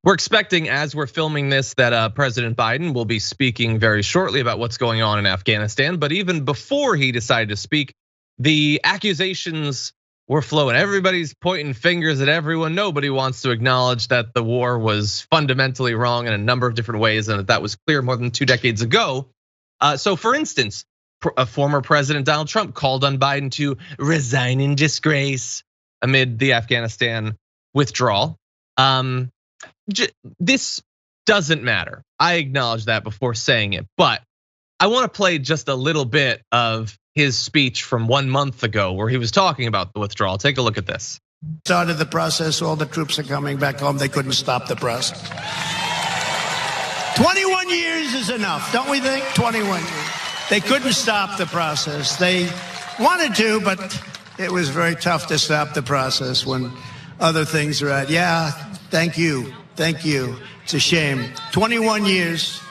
We're expecting, as we're filming this, that President Biden will be speaking very shortly about what's going on in Afghanistan. But even before he decided to speak, the accusations were flowing. Everybody's pointing fingers at everyone. Nobody wants to acknowledge that the war was fundamentally wrong in a number of different ways, and that was clear more than 2 decades ago. So for instance, a former President Donald Trump called on Biden to resign in disgrace amid the Afghanistan withdrawal. This doesn't matter. I acknowledge that before saying it, but I want to play just a little bit of his speech from 1 month ago where he was talking about the withdrawal. Take a look at this. Started the process, all the troops are coming back home. They couldn't stop the process. 21 years is enough, don't we think? 21 years. They couldn't stop the process. They wanted to, but it was very tough to stop the process when other things are at. Yeah, thank you. Thank you. It's a shame. 21 years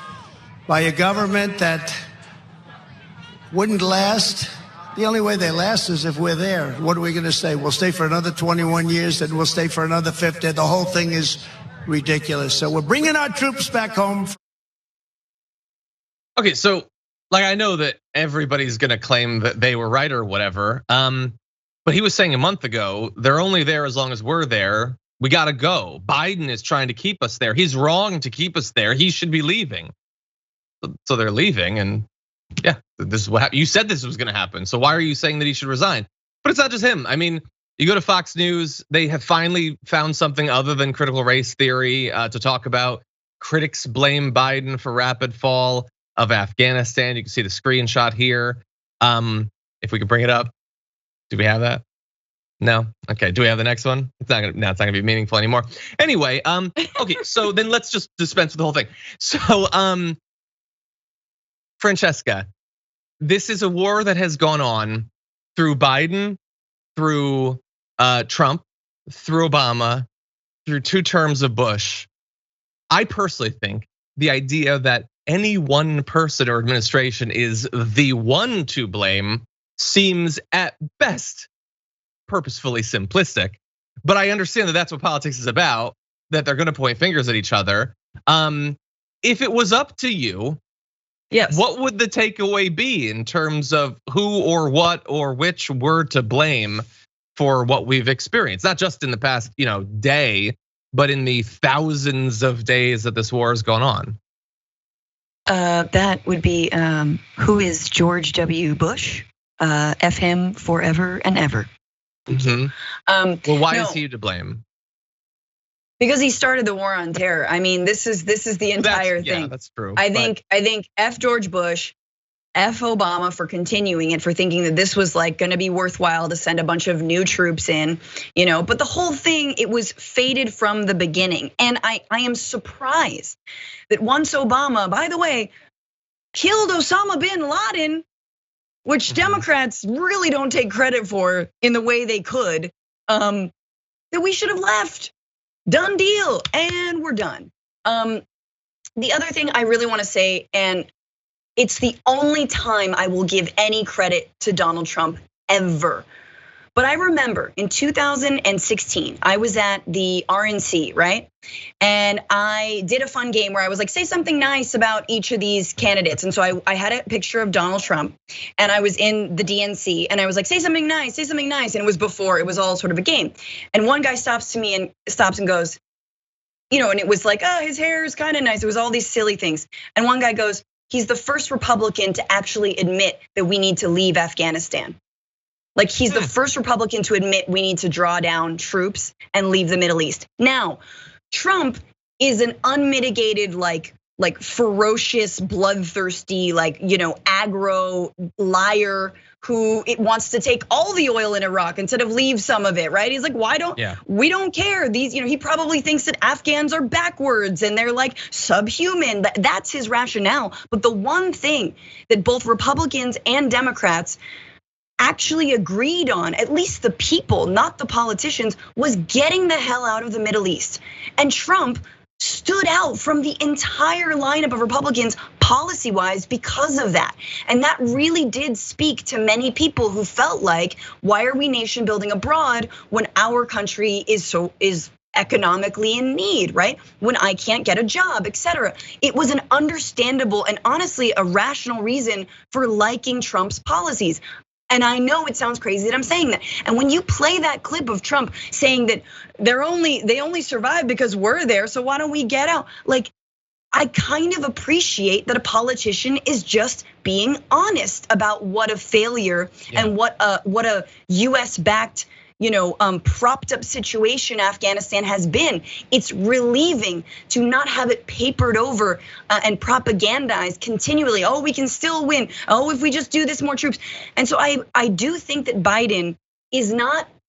by a government that wouldn't last. The only way they last is if we're there. What are we going to say? We'll stay for another 21 years, then we'll stay for another 50. The whole thing is ridiculous. So we're bringing our troops back home. Okay, so like I know that everybody's going to claim that they were right or whatever. But he was saying a month ago, they're only there as long as we're there. We got to go. Biden is trying to keep us there. He's wrong to keep us there. He should be leaving. So they're leaving, and yeah, this is what you said this was going to happen. So why are you saying that he should resign? But it's not just him. I mean, you go to Fox News, they have finally found something other than critical race theory to talk about. Critics blame Biden for rapid fall of Afghanistan. You can see the screenshot here. If we could bring it up. Do we have that? No. Okay. Do we have the next one? It's not gonna be meaningful anymore. Anyway, okay. So then let's just dispense with the whole thing. So, Francesca, this is a war that has gone on through Biden, through Trump, through Obama, through 2 terms of Bush. I personally think the idea that any one person or administration is the one to blame seems at best purposefully simplistic, but I understand that that's what politics is about, that they're gonna point fingers at each other. If it was up to you, yes, what would the takeaway be in terms of who or what or which were to blame for what we've experienced? Not just in the past, day, but in the thousands of days that this war has gone on. That would be who is George W. Bush? F him forever and ever. Well, why is he to blame? Because he started the war on terror. I mean, this is the entire thing. Yeah, that's true. I think F George Bush, F Obama for continuing it, for thinking that this was like going to be worthwhile to send a bunch of new troops in, But the whole thing, it was fated from the beginning, and I am surprised that once Obama, by the way, killed Osama bin Laden, which Democrats really don't take credit for in the way they could, that we should have left. Done deal, and we're done. The other thing I really want to say, and it's the only time I will give any credit to Donald Trump ever. But I remember in 2016, I was at the RNC, right? And I did a fun game where I was like, say something nice about each of these candidates. And so I had a picture of Donald Trump, and I was in the DNC, and I was like, say something nice, say something nice. And it was before, it was all sort of a game. And one guy stops and goes, and it was like, oh, his hair is kind of nice. It was all these silly things. And one guy goes, he's the first Republican to actually admit that we need to leave Afghanistan. Like, he's the first Republican to admit we need to draw down troops and leave the Middle East. Now, Trump is an unmitigated, like ferocious, bloodthirsty, aggro liar who it wants to take all the oil in Iraq instead of leave some of it, right? He's like, we don't care. These, he probably thinks that Afghans are backwards and they're like subhuman. That's his rationale. But the one thing that both Republicans and Democrats actually agreed on, at least the people, not the politicians, was getting the hell out of the Middle East. And Trump stood out from the entire lineup of Republicans policy-wise because of that. And that really did speak to many people who felt like, why are we nation building abroad when our country is economically in need, right? When I can't get a job, etc. It was an understandable and honestly a rational reason for liking Trump's policies. And I know it sounds crazy that I'm saying that. And when you play that clip of Trump saying that they only survived because we're there, so why don't we get out? Like, I kind of appreciate that a politician is just being honest about what a failure and what a US-backed, propped up situation Afghanistan has been. It's relieving to not have it papered over and propagandized continually. Oh, we can still win. Oh, if we just do this, more troops. And so I do think that Biden is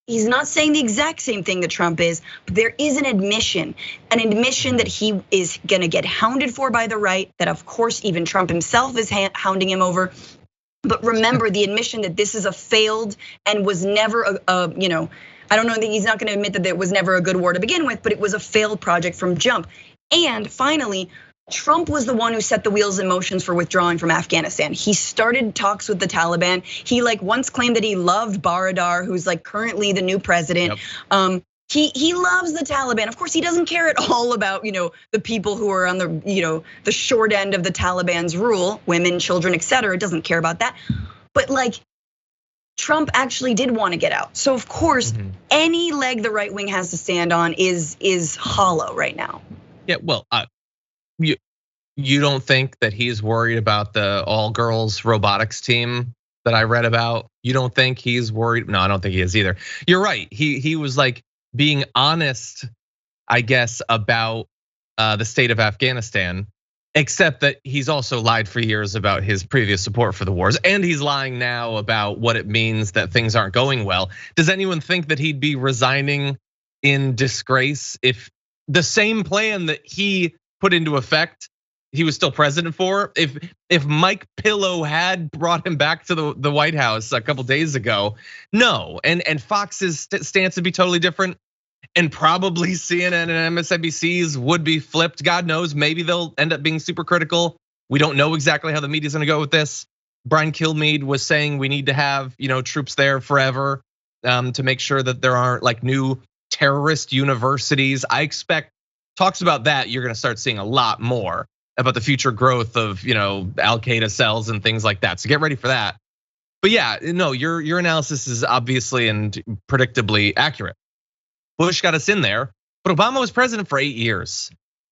he's not saying the exact same thing that Trump is, but there is an admission that he is gonna get hounded for by the right, that of course even Trump himself is hounding him over. But remember the admission that this is a failed and was never I don't know that he's not gonna admit that it was never a good war to begin with, but it was a failed project from jump. And finally, Trump was the one who set the wheels in motion for withdrawing from Afghanistan. He started talks with the Taliban. He once claimed that he loved Baradar, who's currently the new president. Yep. He loves the Taliban. Of course, he doesn't care at all about the people who are on the short end of the Taliban's rule, women, children, etc. Doesn't care about that. But Trump actually did want to get out. So of course, any leg the right wing has to stand on is hollow right now. Yeah, well, you don't think that he's worried about the all-girls robotics team that I read about? You don't think he's worried? No, I don't think he is either. You're right. He was being honest, I guess, about the state of Afghanistan, except that he's also lied for years about his previous support for the wars, and he's lying now about what it means that things aren't going well. Does anyone think that he'd be resigning in disgrace if the same plan that he put into effect he was still president for? If Mike Pillow had brought him back to the White House a couple days ago, no. And Fox's stance would be totally different. And probably CNN and MSNBC's would be flipped. God knows, maybe they'll end up being super critical. We don't know exactly how the media's gonna go with this. Brian Kilmeade was saying we need to have troops there forever to make sure that there aren't new terrorist universities. I expect talks about that you're gonna start seeing a lot more about the future growth of Al-Qaeda cells and things like that. So get ready for that. But yeah, no, your analysis is obviously and predictably accurate. Bush got us in there, but Obama was president for 8 years,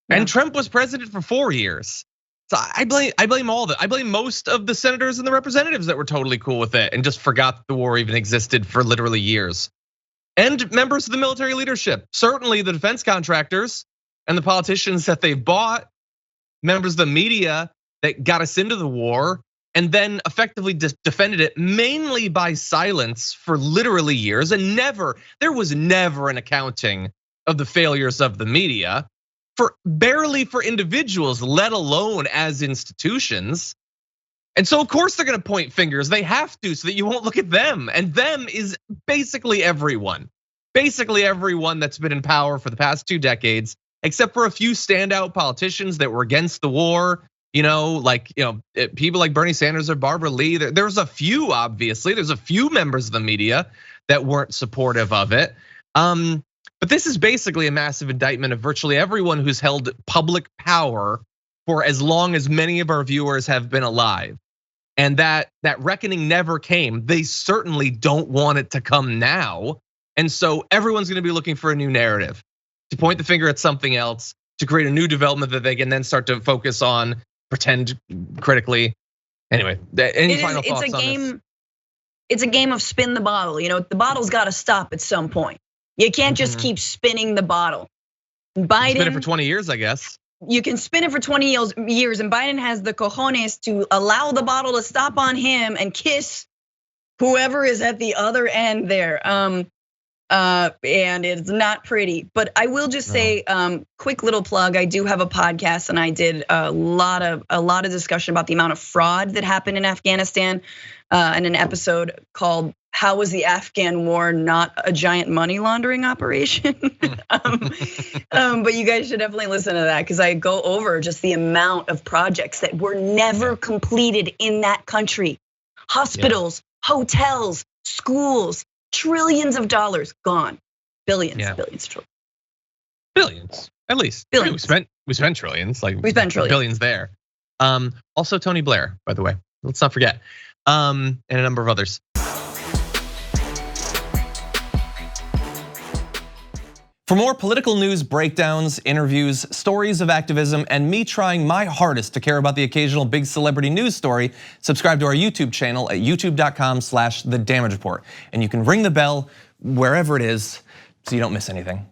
and Trump was president for 4 years. So I blame all of it. I blame most of the senators and the representatives that were totally cool with it and just forgot that the war even existed for literally years. And members of the military leadership, certainly the defense contractors and the politicians that they've bought, members of the media that got us into the war and then effectively defended it mainly by silence for literally years. And there was never an accounting of the failures of the media barely for individuals, let alone as institutions. And so of course they're gonna point fingers, they have to, so that you won't look at them. And them is basically everyone that's been in power for the past 2 decades, except for a few standout politicians that were against the war. People like Bernie Sanders or Barbara Lee. There's a few, obviously. There's a few members of the media that weren't supportive of it. But this is basically a massive indictment of virtually everyone who's held public power for as long as many of our viewers have been alive. And that reckoning never came. They certainly don't want it to come now. And so everyone's gonna be looking for a new narrative to point the finger at something else, to create a new development that they can then start to focus on, pretend critically. Anyway, any final thoughts on this? It's a game of spin the bottle. The bottle's got to stop at some point. You can't just keep spinning the bottle. Biden spin it for 20 years, I guess. You can spin it for 20 years, and Biden has the cojones to allow the bottle to stop on him and kiss whoever is at the other end there. And it's not pretty, but I will just say, quick little plug. I do have a podcast, and I did a lot of discussion about the amount of fraud that happened in Afghanistan, in an episode called "How Was the Afghan War Not a Giant Money Laundering Operation?" But you guys should definitely listen to that because I go over just the amount of projects that were never completed in that country. Hospitals, hotels, schools. Trillions of dollars gone, billions, billions, trillions. At least. Billions. We spent trillions, like we spent trillions. Billions there. Also Tony Blair, by the way. Let's not forget. And a number of others. For more political news breakdowns, interviews, stories of activism, and me trying my hardest to care about the occasional big celebrity news story, subscribe to our YouTube channel at youtube.com/The Damage Report. And you can ring the bell wherever it is so you don't miss anything.